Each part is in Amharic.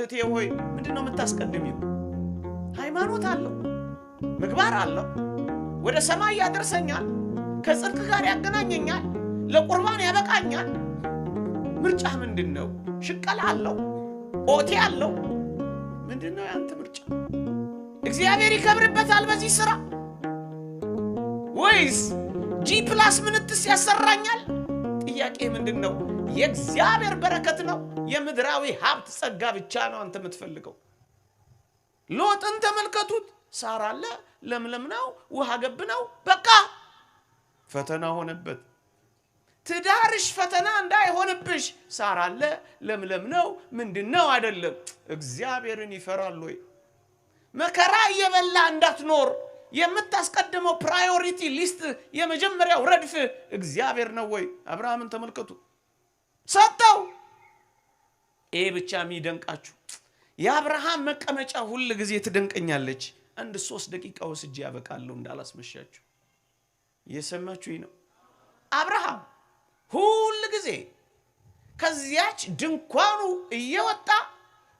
እህቴ ሆይ ምንድነው የምታስቀድሚው? ሃይማኖት አለው ምግባር አለው ወደ ሰማይ ያደርሰኛል ከጽድቅ ጋር ያገናኘኛል ለቁርባን ያበቃኛል ምርጫ ምንድነው? ሽቀላ አለው ኦቴ አለው ምንድነው ያንተ ምርጫ? እግዚአብሔር ይከብርበታል በዚህ ስራ ወይስ G+ ምንትስ ያሰራኛል? ጥያቄ ምንድነው? የእግዚአብሔር በረከት ነው የምድራዊ ሀብት ጸጋ ብቻ ነው አንተ የምትፈልገው? ሎጥን ተመልከቱት ሳር አለ ለምለም ነው ውሃ ገብ ነው በቃ ፈተና ሆነበት። ትዳርሽ ፈተና እንዳይሆንብሽ ሳር አለ ለምለም ነው ምንድነው አይደለም እግዚአብሔርን ይፈራል ወይ? መከራ እየበላ እንዳትኖር የምታስቀድመው ፕራዮሪቲ ሊስት የመጀመሪያው ረድፍ እግዚአብሔር ነው ወይ? አብርሃምን ተመልከቱ ሰጠው። ብቻ የሚደንቃችሁ የአብርሃም መቀመጫ ሁሉ ጊዜ ትደንቀኛለች። አንድ 3 ደቂቃ ወስጄ ያበቃለሁ እንዳላስመሻችሁ። እየሰማችሁኝ ነው? አብርሃም ሁሉ ጊዜ ከዚያች ድንኳኑ እየወጣ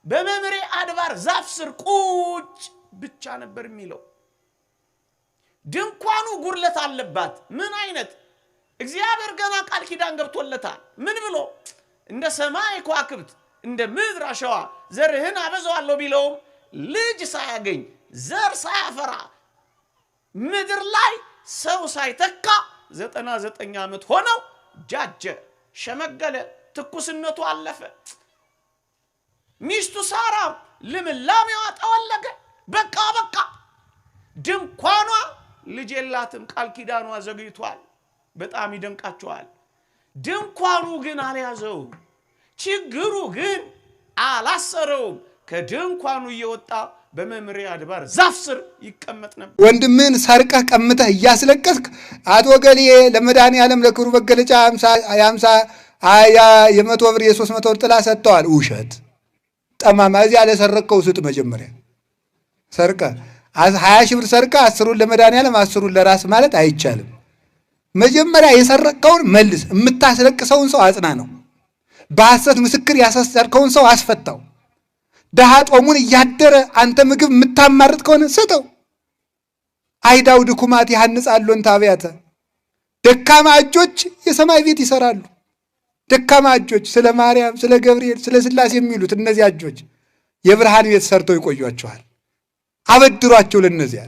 በመምሬ አድባር ዛፍ ስር ቁጭ ብቻ ነበር የሚለው። ድንኳኑ ጉርለት አለባት። ምን አይነት? እግዚአብሔር ገና ቃል ኪዳን ገብቶለታል። ምን ብሎ? እንደ ሰማይ ከዋክብት እንደ ምድር አሸዋ ዘርህን አበዛዋለሁ ቢለው ልጅ ሳያገኝ ዘር ሳያፈራ ምድር ላይ ሰው ሳይተካ 99 ዓመት ሆነው ጃጀ ሸመገለ ትኩስነቱ አለፈ። ሚስቱ ሳራ ልምላሜዋ ጠወለገ። በቃ ድንኳኗ ልጅ የላትም። ቃል ኪዳኗ ዘግይቷል። በጣም ይደንቃቸዋል። ድንኳኑ ግን አልያዘው። ችግሩ ግን አላሰረውም። ከድንኳኑ እየወጣ በመምሬ አድባር ዛፍ ስር ይቀመጥ ነበር። ወንድምን ሰርቀህ ቀምተህ እያስለቀስክ አቶ ገሌ ለመድኃኒዓለም ለክብሩ መገለጫ 50 የ100 ብር የ300 ብር ጥላ ሰጥተዋል። ውሸት ጠማማ። እዚያ ለሰረቀው ስጥ። መጀመሪያ ሰርቀ 20 ሺህ ብር ሰርቀ 10ሩን ለመድኃኒዓለም 10ሩን ለራስ ማለት አይቻልም። መጀመሪያ የሰረቀውን መልስ። የምታስለቅሰውን ሰው አጽና ነው። በሐሰት ምስክር ያሳሰርከውን ሰው አስፈታው። ደሃ ጦሙን እያደረ አንተ ምግብ የምታማርጥ ከሆነ ስጠው። አይዳው ድኩማት ያንጻሉ እንተ አብያተ። ደካማ እጆች የሰማይ ቤት ይሰራሉ። ደካማ እጆች ስለ ማርያም ስለ ገብርኤል ስለ ሥላሴ የሚሉት እነዚያ እጆች የብርሃን ቤት ሰርተው ይቆዩአቸዋል። አበድሯቸው።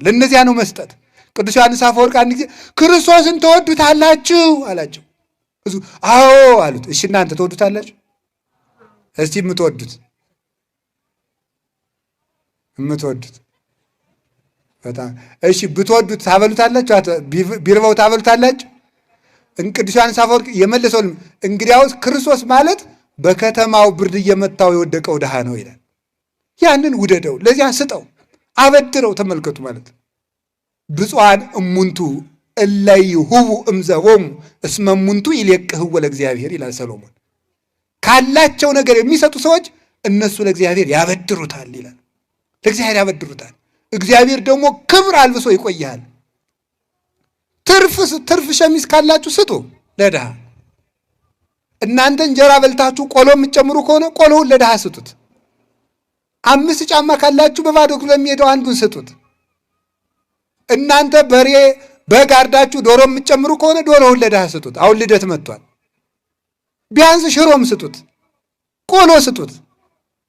ለነዚያ ነው መስጠት። ቅዱስ ዮሐንስ አፈወርቅ አንድ ጊዜ ክርስቶስን ተወዱታላችሁ አላቸው። አዎ አሉት። እሺ እናንተ ተወዱታላችሁ? እስቲ የምትወዱት በጣም እሺ ብትወዱት ታበሉታላችሁ? ቢርበው ታበሉታላችሁ? ቅዱስ ዮሐንስ አፈወርቅ የመለሰው እንግዲያውስ ክርስቶስ ማለት በከተማው ብርድ እየመታው የወደቀው ድሃ ነው ይላል። ያንን ውደደው፣ ለዚያ ስጠው፣ አበድረው። ተመልከቱ ማለት ብፁዓን እሙንቱ እለይሁቡ እምዘሆሙ እስመ እሙንቱ ይልየቅህዎ ለእግዚአብሔር ይላል ሰሎሞን። ካላቸው ነገር የሚሰጡ ሰዎች እነሱ ለእግዚአብሔር ያበድሩታል ይላል። ለእግዚአብሔር ያበድሩታል። እግዚአብሔር ደግሞ ክብር አልብሶ ይቆያል። ትርፍ ሸሚዝ ካላችሁ ስጡ ለድሃ። እናንተ እንጀራ በልታችሁ ቆሎ የምትጨምሩ ከሆነ ቆሎውን ለድሃ ስጡት። 5 ጫማ ካላችሁ በባዶ እግሩ ለሚሄደው አንዱን ስጡት። እናንተ በግ አርዳችሁ ዶሮ የምትጨምሩ ከሆነ ዶሮውን ለድሃ ስጡት። አሁን ልደት መጥቷል። ቢያንስ ሽሮም ስጡት፣ ቆሎ ስጡት።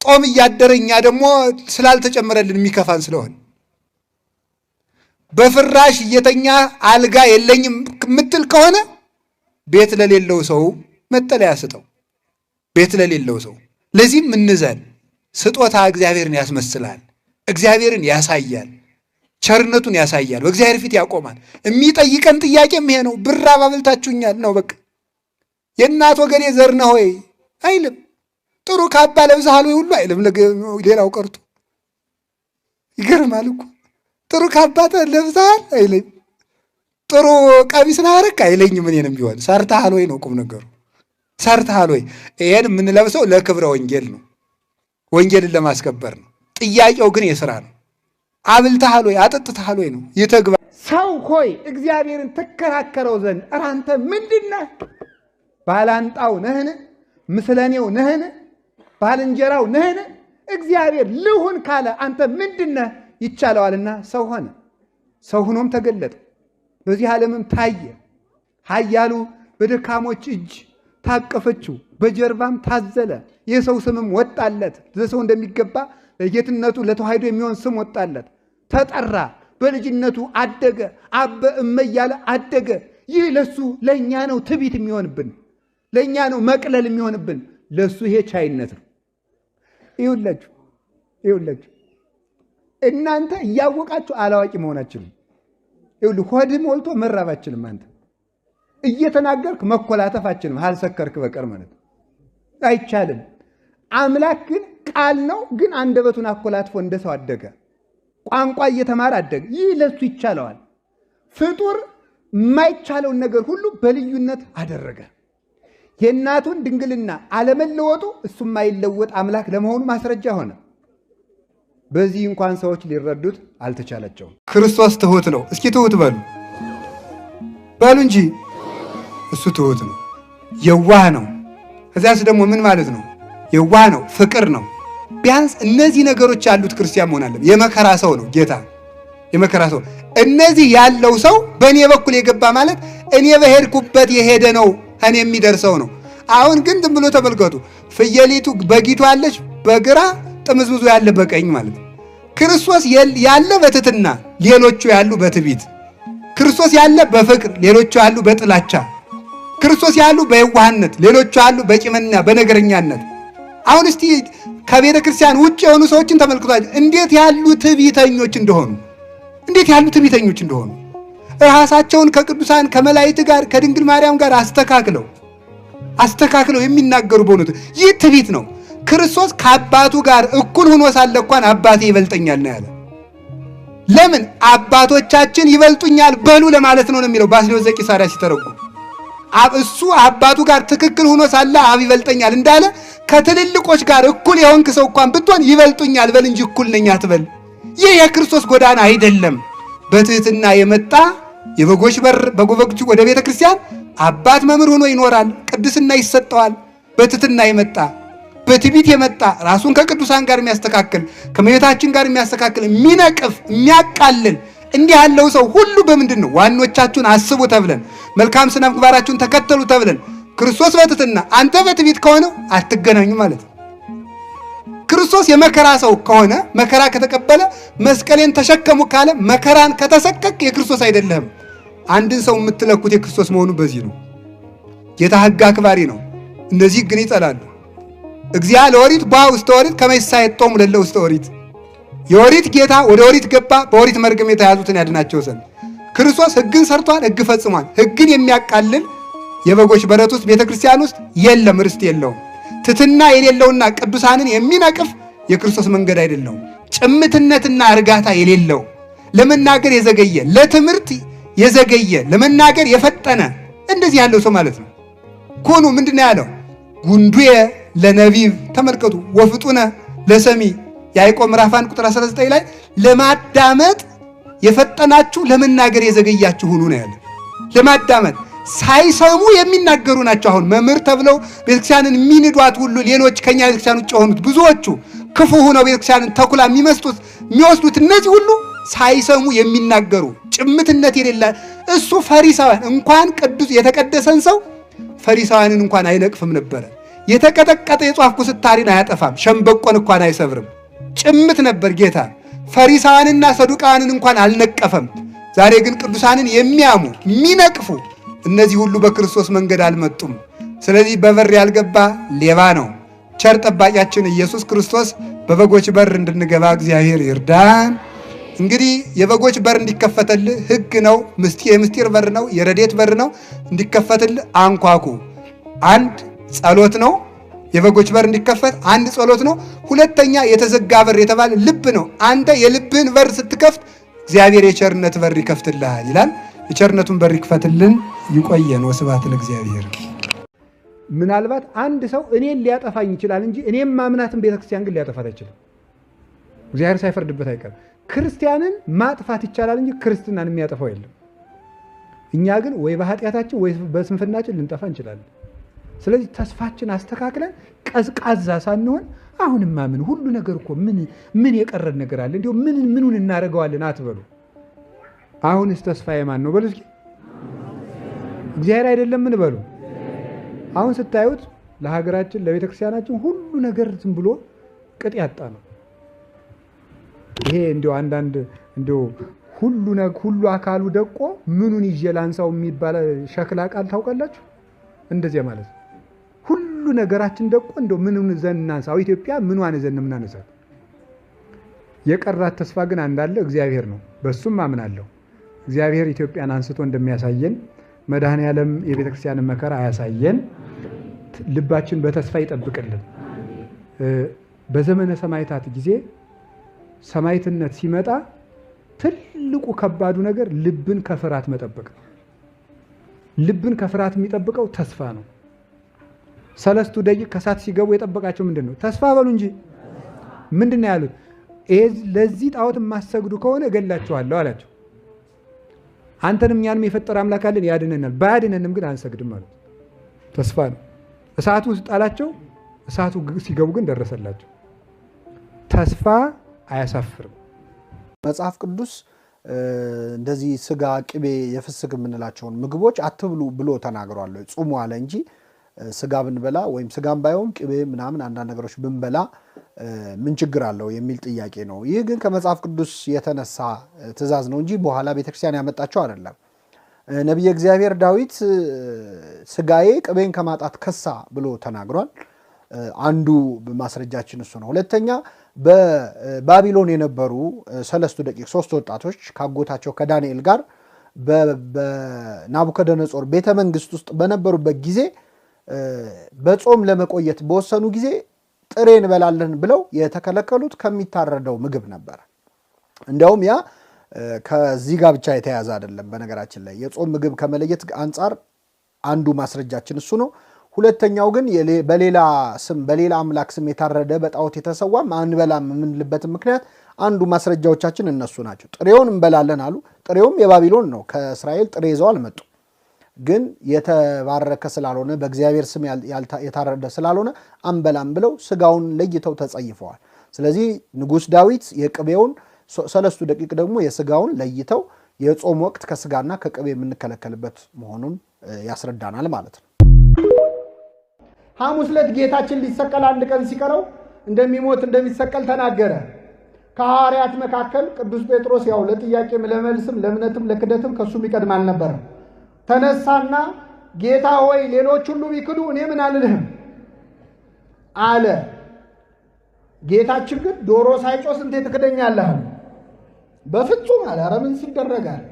ጦም እያደረኛ ደግሞ ስላልተጨመረልን የሚከፋን ስለሆነ በፍራሽ እየተኛ አልጋ የለኝም ምትል ከሆነ ቤት ለሌለው ሰው መጠለያ ስጠው። ቤት ለሌለው ሰው። ለዚህም እንዘን። ስጦታ እግዚአብሔርን ያስመስላል፣ እግዚአብሔርን ያሳያል፣ ቸርነቱን ያሳያል፣ በእግዚአብሔር ፊት ያቆማል። የሚጠይቀን ጥያቄም ይሄ ነው። ብር አባብልታችሁኛል ነው በቃ። የእናት ወገኔ ዘር ነህ ሆይ አይልም። ጥሩ ካባ ለብሰሃል ወይ ሁሉ አይልም። ሌላው ቀርቶ ይገርማል እኮ ጥሩ ካባ ለብሰሃል አይልም። ጥሩ ቀሚስ ናረክ አይለኝም። እኔንም ቢሆን ሰርተሃል ወይ ነው ቁም ነገሩ። ሰርተሃል ወይ? ይሄን የምንለብሰው ለክብረ ወንጌል ነው፣ ወንጌልን ለማስከበር ነው። ጥያቄው ግን የሥራ ነው። አብልተሃል ወይ አጠጥተሃል ወይ ነው የተግባር። ሰው ሆይ እግዚአብሔርን ተከራከረው ዘንድ ኧረ አንተ ምንድነህ? ባላንጣው ነህን? ምስለኔው ነህን? ባልንጀራው ነህን? እግዚአብሔር ልሁን ካለ አንተ ምንድነህ ይቻለዋልና ሰው ሆነ። ሰው ሆኖም ተገለጠ። በዚህ ዓለምም ታየ። ኃያሉ በደካሞች እጅ ታቀፈችው፣ በጀርባም ታዘለ። የሰው ስምም ወጣለት። ለሰው እንደሚገባ ለጌትነቱ ለተዋሕዶ የሚሆን ስም ወጣለት። ተጠራ። በልጅነቱ አደገ። አበ እመ እያለ አደገ። ይህ ለሱ ለእኛ ነው ትዕቢት የሚሆንብን፣ ለእኛ ነው መቅለል የሚሆንብን። ለሱ ይሄ ቻይነት ነው። ይኸውላችሁ እናንተ እያወቃችሁ አላዋቂ መሆናችሁም። ሆድ ሞልቶ መራባችንም አንተ እየተናገርክ መኮላተፋችንም አልሰከርክ በቀር ማለት አይቻልም። አምላክ ግን ቃል ነው። ግን አንደበቱን አኮላትፎ እንደሰው አደገ። ቋንቋ እየተማረ አደገ። ይህ ለሱ ይቻለዋል። ፍጡር የማይቻለውን ነገር ሁሉ በልዩነት አደረገ። የእናቱን ድንግልና አለመለወጡ እሱ የማይለወጥ አምላክ ለመሆኑ ማስረጃ ሆነ። በዚህ እንኳን ሰዎች ሊረዱት አልተቻላቸውም። ክርስቶስ ትሁት ነው። እስኪ ትሁት በሉ እንጂ እሱ ትሁት ነው፣ የዋህ ነው። ከዚያስ ደግሞ ምን ማለት ነው? የዋህ ነው፣ ፍቅር ነው። ቢያንስ እነዚህ ነገሮች ያሉት ክርስቲያን መሆን አለበት። የመከራ ሰው ነው ጌታ፣ የመከራ ሰው። እነዚህ ያለው ሰው በእኔ በኩል የገባ ማለት እኔ በሄድኩበት የሄደ ነው፣ እኔ የሚደርሰው ነው። አሁን ግን ዝም ብሎ ተመልከቱ። ፍየሊቱ በጊቱ ያለች በግራ ጥምዝምዙ ያለ በቀኝ ማለት ነው። ክርስቶስ ያለ በትትና ሌሎቹ ያሉ በትዕቢት፣ ክርስቶስ ያለ በፍቅር ሌሎቹ ያሉ በጥላቻ፣ ክርስቶስ ያሉ በየዋህነት ሌሎቹ ያሉ በቂምና በነገረኛነት። አሁን እስቲ ከቤተ ክርስቲያን ውጭ የሆኑ ሰዎችን ተመልክቷቸው እንዴት ያሉ ትዕቢተኞች እንደሆኑ፣ እንዴት ያሉ ትዕቢተኞች እንደሆኑ ራሳቸውን ከቅዱሳን ከመላእክት ጋር ከድንግል ማርያም ጋር አስተካክለው የሚናገሩ በእውነቱ ይህ ትዕቢት ነው። ክርስቶስ ከአባቱ ጋር እኩል ሆኖ ሳለ እንኳን አባቴ ይበልጠኛል ነው ያለ። ለምን? አባቶቻችን ይበልጡኛል በሉ ለማለት ነው የሚለው ባስልዮስ ዘቂሳርያ ሲተረጉም። እሱ አባቱ ጋር ትክክል ሆኖ ሳለ አብ ይበልጠኛል እንዳለ ከትልልቆች ጋር እኩል የሆንክ ሰው እንኳን ብትሆን ይበልጡኛል በል እንጂ እኩል ነኝ አትበል። ይህ የክርስቶስ ጎዳና አይደለም። በትህትና የመጣ የበጎች በር በጎበጎቹ ወደ ቤተ ክርስቲያን አባት መምህር ሆኖ ይኖራል። ቅድስና ይሰጠዋል። በትህትና የመጣ በትዕቢት የመጣ ራሱን ከቅዱሳን ጋር የሚያስተካክል ከመቤታችን ጋር የሚያስተካክል የሚነቅፍ የሚያቃልል እንዲህ ያለው ሰው ሁሉ በምንድን ነው? ዋኖቻችሁን አስቡ ተብለን መልካም ስነ ምግባራችሁን ተከተሉ ተብለን ክርስቶስ በትህትና አንተ በትዕቢት ከሆነ አትገናኙ ማለት ነው። ክርስቶስ የመከራ ሰው ከሆነ መከራ ከተቀበለ መስቀሌን ተሸከሙ ካለ መከራን ከተሰቀቅ የክርስቶስ አይደለም። አንድን ሰው የምትለኩት የክርስቶስ መሆኑ በዚህ ነው። ጌታ ሕግ አክባሪ ነው። እነዚህ ግን ይጠላሉ። እግዚአ ለኦሪት ባ ውስተ ኦሪት ከመ ይሳየጦሙ ለእለ ውስተ ኦሪት። የኦሪት ጌታ ወደ ኦሪት ገባ በኦሪት መርገም የተያዙትን ያድናቸው ዘንድ። ክርስቶስ ሕግን ሰርቷል፣ ሕግ ፈጽሟል። ሕግን የሚያቃልል የበጎች በረት ውስጥ ቤተክርስቲያን ውስጥ የለም፣ ርስት የለውም። ትትና የሌለውና ቅዱሳንን የሚነቅፍ የክርስቶስ መንገድ አይደለውም። ጭምትነትና እርጋታ የሌለው ለመናገር የዘገየ ለትምህርት የዘገየ ለመናገር የፈጠነ እንደዚህ ያለው ሰው ማለት ነው። ኮኑ ምንድነው ያለው? ጉንዱየ ለነቢብ ተመልከቱ፣ ወፍጡነ ለሰሚ ያዕቆብ ምዕራፍ 1 ቁጥር 19 ላይ ለማዳመጥ የፈጠናችሁ ለመናገር የዘገያችሁ ሁኑ ነው ያለ። ለማዳመጥ ሳይሰሙ የሚናገሩ ናቸው። አሁን መምህር ተብለው ቤተክርስቲያንን የሚንዷት ሁሉ ሌሎች ከኛ ቤተክርስቲያን ውጭ የሆኑት ብዙዎቹ ክፉ ሆነው ቤተክርስቲያንን ተኩላ የሚወስዱት እነዚህ ሁሉ ሳይሰሙ የሚናገሩ ጭምትነት የሌለ እሱ ፈሪሳውያን እንኳን ቅዱስ የተቀደሰን ሰው ፈሪሳውያንን እንኳን አይነቅፍም ነበረ። የተቀጠቀጠ የጧፍ ኩስታሪን አያጠፋም፣ ሸምበቆን እንኳን አይሰብርም። ጭምት ነበር ጌታ። ፈሪሳውያንና ሰዱቃውያንን እንኳን አልነቀፈም። ዛሬ ግን ቅዱሳንን የሚያሙ የሚነቅፉ እነዚህ ሁሉ በክርስቶስ መንገድ አልመጡም። ስለዚህ በበር ያልገባ ሌባ ነው። ቸር ጠባቂያችን ኢየሱስ ክርስቶስ በበጎች በር እንድንገባ እግዚአብሔር ይርዳን። እንግዲህ የበጎች በር እንዲከፈተልህ ሕግ ነው፣ የምስጢር በር ነው፣ የረድኤት በር ነው። እንዲከፈትልህ አንኳኩ። አንድ ጸሎት ነው። የበጎች በር እንዲከፈት አንድ ጸሎት ነው። ሁለተኛ የተዘጋ በር የተባለ ልብ ነው። አንተ የልብህን በር ስትከፍት እግዚአብሔር የቸርነት በር ይከፍትልሃል ይላል። የቸርነቱን በር ይክፈትልን። ይቆየን። ወስብሐት ለእግዚአብሔር። ምናልባት አንድ ሰው እኔን ሊያጠፋኝ ይችላል እንጂ እኔም ማምናትን ቤተክርስቲያን ግን ሊያጠፋት አይችልም። እግዚአብሔር ሳይፈርድበት አይቀርም። ክርስቲያንን ማጥፋት ይቻላል እንጂ ክርስትናን የሚያጠፋው የለም። እኛ ግን ወይ በኃጢአታችን ወይ በስንፍናችን ልንጠፋ እንችላለን። ስለዚህ ተስፋችን አስተካክለን ቀዝቃዛ ሳንሆን አሁንማ ምን ሁሉ ነገር እኮ ምን የቀረን ነገር አለ? እንዲሁ ምኑን እናደርገዋለን አትበሉ። አሁንስ ተስፋዬ ማን ነው በሉ እስኪ። እግዚአብሔር አይደለም ምን በሉ። አሁን ስታዩት ለሀገራችን ለቤተክርስቲያናችን ሁሉ ነገር ዝም ብሎ ቅጥ ያጣ ነው። ይሄ እንዲሁ አንዳንድ እንዲሁ ሁሉ አካሉ ደቆ ምኑን ይዤ ላንሳው የሚባል ሸክላ ቃል ታውቃላችሁ? እንደዚያ ማለት ነው። ሁሉ ነገራችን ደቆ እንደው ምኑን ዘን እናንሳው? ኢትዮጵያ ምኗን ዘን እናነሳት? የቀራት ተስፋ ግን አንዳለ እግዚአብሔር ነው። በሱም አምናለሁ። እግዚአብሔር ኢትዮጵያን አንስቶ እንደሚያሳየን መድኃኔዓለም የቤተክርስቲያንን መከራ አያሳየን። ልባችን በተስፋ ይጠብቅልን። በዘመነ ሰማዕታት ጊዜ ሰማዕትነት ሲመጣ ትልቁ ከባዱ ነገር ልብን ከፍርሃት መጠበቅ ነው። ልብን ከፍርሃት የሚጠብቀው ተስፋ ነው። 3 ደቂቅ ከሳት ሲገቡ የጠበቃቸው ምንድን ነው? ተስፋ በሉ እንጂ ምንድን ነው ያሉት? ለዚህ ጣዖት የማሰግዱ ከሆነ እገላችኋለሁ አላቸው። አንተንም እኛንም የፈጠረ አምላክ አለን ያድነናል፣ ባያድነንም ግን አንሰግድም አሉት። ተስፋ ነው። እሳቱ ውስጥ ጣላቸው። እሳቱ ሲገቡ ግን ደረሰላቸው። ተስፋ አያሳፍርም። መጽሐፍ ቅዱስ እንደዚህ ስጋ፣ ቅቤ፣ የፍስክ የምንላቸውን ምግቦች አትብሉ ብሎ ተናግሯል። ጹሙ አለ እንጂ ስጋ ብንበላ ወይም ስጋም ባይሆን ቅቤ ምናምን አንዳንድ ነገሮች ብንበላ ምን ችግር አለው የሚል ጥያቄ ነው። ይህ ግን ከመጽሐፍ ቅዱስ የተነሳ ትእዛዝ ነው እንጂ በኋላ ቤተክርስቲያን ያመጣቸው አይደለም። ነቢየ እግዚአብሔር ዳዊት ስጋዬ ቅቤን ከማጣት ከሳ ብሎ ተናግሯል። አንዱ ማስረጃችን እሱ ነው። ሁለተኛ በባቢሎን የነበሩ 3 ደቂቅ 3 ወጣቶች ካጎታቸው ከዳንኤል ጋር በናቡከደነጾር ቤተ መንግስት ውስጥ በነበሩበት ጊዜ በጾም ለመቆየት በወሰኑ ጊዜ ጥሬ እንበላለን ብለው የተከለከሉት ከሚታረደው ምግብ ነበር። እንዲያውም ያ ከዚህ ጋር ብቻ የተያዘ አይደለም። በነገራችን ላይ የጾም ምግብ ከመለየት አንጻር አንዱ ማስረጃችን እሱ ነው። ሁለተኛው ግን በሌላ ስም በሌላ አምላክ ስም የታረደ በጣዖት የተሰዋም አንበላም የምንልበት ምክንያት አንዱ ማስረጃዎቻችን እነሱ ናቸው። ጥሬውን እንበላለን አሉ። ጥሬውም የባቢሎን ነው። ከእስራኤል ጥሬ ይዘው አልመጡ። ግን የተባረከ ስላልሆነ በእግዚአብሔር ስም የታረደ ስላልሆነ አንበላም ብለው ስጋውን ለይተው ተጸይፈዋል። ስለዚህ ንጉሥ ዳዊት የቅቤውን 3 ደቂቅ ደግሞ የስጋውን ለይተው የጾም ወቅት ከስጋና ከቅቤ የምንከለከልበት መሆኑን ያስረዳናል ማለት ነው። ሐሙስ ዕለት ጌታችን ሊሰቀል 1 ቀን ሲቀረው እንደሚሞት እንደሚሰቀል ተናገረ። ከሐዋርያት መካከል ቅዱስ ጴጥሮስ ያው ለጥያቄም ለመልስም ለእምነትም ለክደትም ከሱ የሚቀድም አልነበረም። ተነሳና ጌታ ሆይ ሌሎች ሁሉ ቢክዱ እኔ ምን አልልህም አለ። ጌታችን ግን ዶሮ ሳይጮህ እንዴ ትክደኛለህ? በፍጹም አለ። ኧረ ምን ሲደረጋል?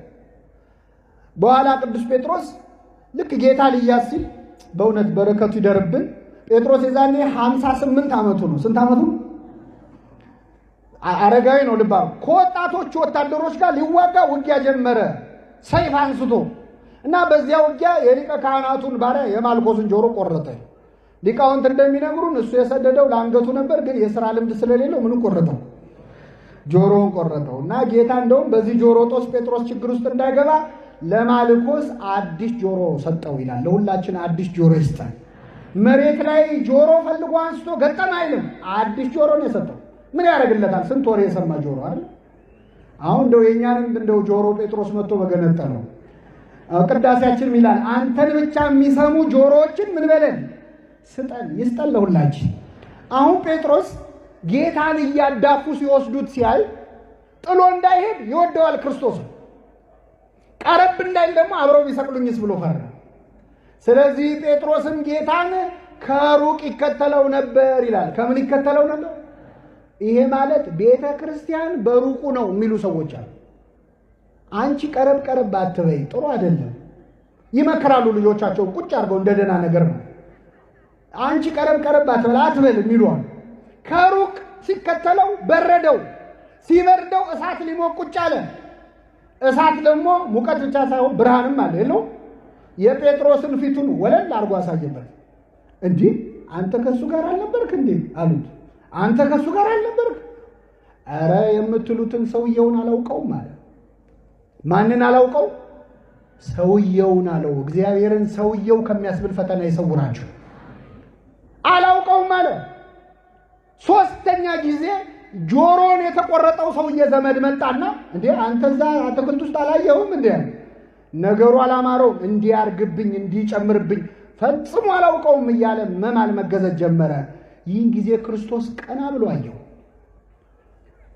በኋላ ቅዱስ ጴጥሮስ ልክ ጌታ ሊያዝ ሲል በእውነት በረከቱ ይደርብን። ጴጥሮስ የዛኔ 58 ዓመቱ ነው። ስንት ዓመቱ? አረጋዊ ነው። ልባ ከወጣቶቹ ወታደሮች ጋር ሊዋጋ ውጊያ ጀመረ ሰይፍ አንስቶ እና በዚያ ውጊያ የሊቀ ካህናቱን ባሪያ የማልኮስን ጆሮ ቆረጠ። ሊቃውንት እንደሚነግሩን እሱ የሰደደው ለአንገቱ ነበር፣ ግን የሥራ ልምድ ስለሌለው ምን ቆረጠው? ጆሮውን ቆረጠው። እና ጌታ እንደውም በዚህ ጆሮ ጦስ ጴጥሮስ ችግር ውስጥ እንዳይገባ ለማልኮስ አዲስ ጆሮ ሰጠው ይላል። ለሁላችን አዲስ ጆሮ ይስጣል። መሬት ላይ ጆሮ ፈልጎ አንስቶ ገጠም አይልም። አዲስ ጆሮ ነው የሰጠው። ምን ያደርግለታል? ስንት ወሬ የሰማ ጆሮ አይደል? አሁን እንደው የኛንም እንደው ጆሮ ጴጥሮስ መጥቶ በገነጠለው። ቅዳሴያችን ሚላል አንተን ብቻ የሚሰሙ ጆሮዎችን ምን በለን ስጠን፣ ይስጠን ለሁላችን። አሁን ጴጥሮስ ጌታን እያዳፉ ሲወስዱት ሲያይ ጥሎ እንዳይሄድ ይወደዋል ክርስቶስ። ቀረብ እንዳይል ደግሞ አብረው ቢሰቅሉኝስ ብሎ ፈራ። ስለዚህ ጴጥሮስም ጌታን ከሩቅ ይከተለው ነበር ይላል። ከምን ይከተለው ነበር? ይሄ ማለት ቤተ ክርስቲያን በሩቁ ነው የሚሉ ሰዎች አሉ። አንቺ ቀረብ ቀረብ አትበይ፣ ጥሩ አይደለም ይመክራሉ። ልጆቻቸው ቁጭ አድርገው እንደ ደህና ነገር ነው። አንቺ ቀረብ ቀረብ አትበል የሚሉዋል። ከሩቅ ሲከተለው በረደው። ሲበርደው እሳት ሊሞቅ ቁጭ አለ። እሳት ደግሞ ሙቀት ብቻ ሳይሆን ብርሃንም አለ የለው። የጴጥሮስን ፊቱን ወለል አድርጎ አሳየበት። እንዲህ አንተ ከሱ ጋር አልነበርክ እንዴ አሉት። አንተ ከሱ ጋር አልነበርክ? ኧረ የምትሉትን ሰውየውን አላውቀውም አለ። ማንን አላውቀው? ሰውየውን አለው። እግዚአብሔርን ሰውየው ከሚያስብል ፈተና ይሰውራችሁ። አላውቀውም አለ። ሶስተኛ ጊዜ ጆሮን የተቆረጠው ሰውዬ ዘመድ መጣና እንዴ አንተ እዛ አትክልት ውስጥ አላየሁም እንዴ? ነገሩ አላማረው፣ እንዲያርግብኝ እንዲጨምርብኝ ፈጽሞ አላውቀውም እያለ መማል መገዘት ጀመረ። ይህን ጊዜ ክርስቶስ ቀና ብሎ አየው።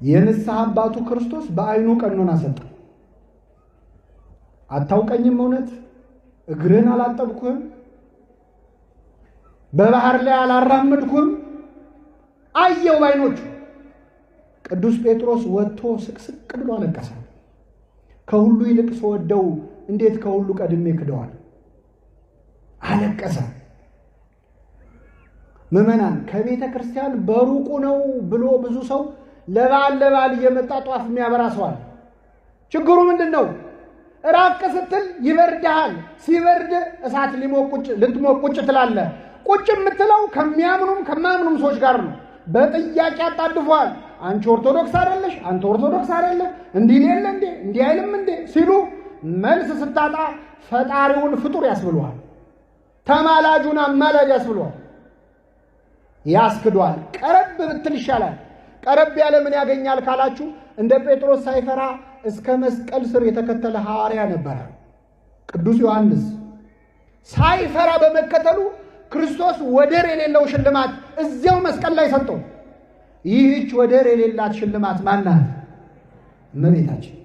የንስሐ አባቱ ክርስቶስ በዓይኑ ቀኖና ሰጠው። አታውቀኝም? እውነት እግርህን አላጠብኩህም? በባህር ላይ አላራመድኩህም? አየው ባይኖቹ። ቅዱስ ጴጥሮስ ወጥቶ ስቅስቅ ብሎ አለቀሰ። ከሁሉ ይልቅ ስወደው እንዴት ከሁሉ ቀድሜ ክደዋል? አለቀሰ። ምዕመናን ከቤተ ክርስቲያን በሩቁ ነው ብሎ ብዙ ሰው ለበዓል እየመጣ ጧፍ የሚያበራ ሰዋል። ችግሩ ምንድን ነው? ራቅ ስትል ይበርድሃል። ሲበርድ እሳት ልትሞቅ ቁጭ ትላለህ። ቁጭ የምትለው ከሚያምኑም ከማያምኑም ሰዎች ጋር ነው። በጥያቄ አጣድፈዋል። አንቺ ኦርቶዶክስ አይደለሽ፣ አንተ ኦርቶዶክስ አይደለህ፣ እንዲህ የለ እንዴ እንዲህ አይልም እንዴ ሲሉ መልስ ስታጣ ፈጣሪውን ፍጡር ያስብለዋል። ተማላጁን አማላጅ ያስብለዋል፣ ያስክዷል። ቀረብ ብትል ይሻላል። ቀረብ ያለ ምን ያገኛል ካላችሁ እንደ ጴጥሮስ ሳይፈራ እስከ መስቀል ስር የተከተለ ሐዋርያ ነበረ ቅዱስ ዮሐንስ። ሳይፈራ በመከተሉ ክርስቶስ ወደር የሌለው ሽልማት እዚያው መስቀል ላይ ሰጠው። ይህች ወደር የሌላት ሽልማት ማናት? እመቤታችን።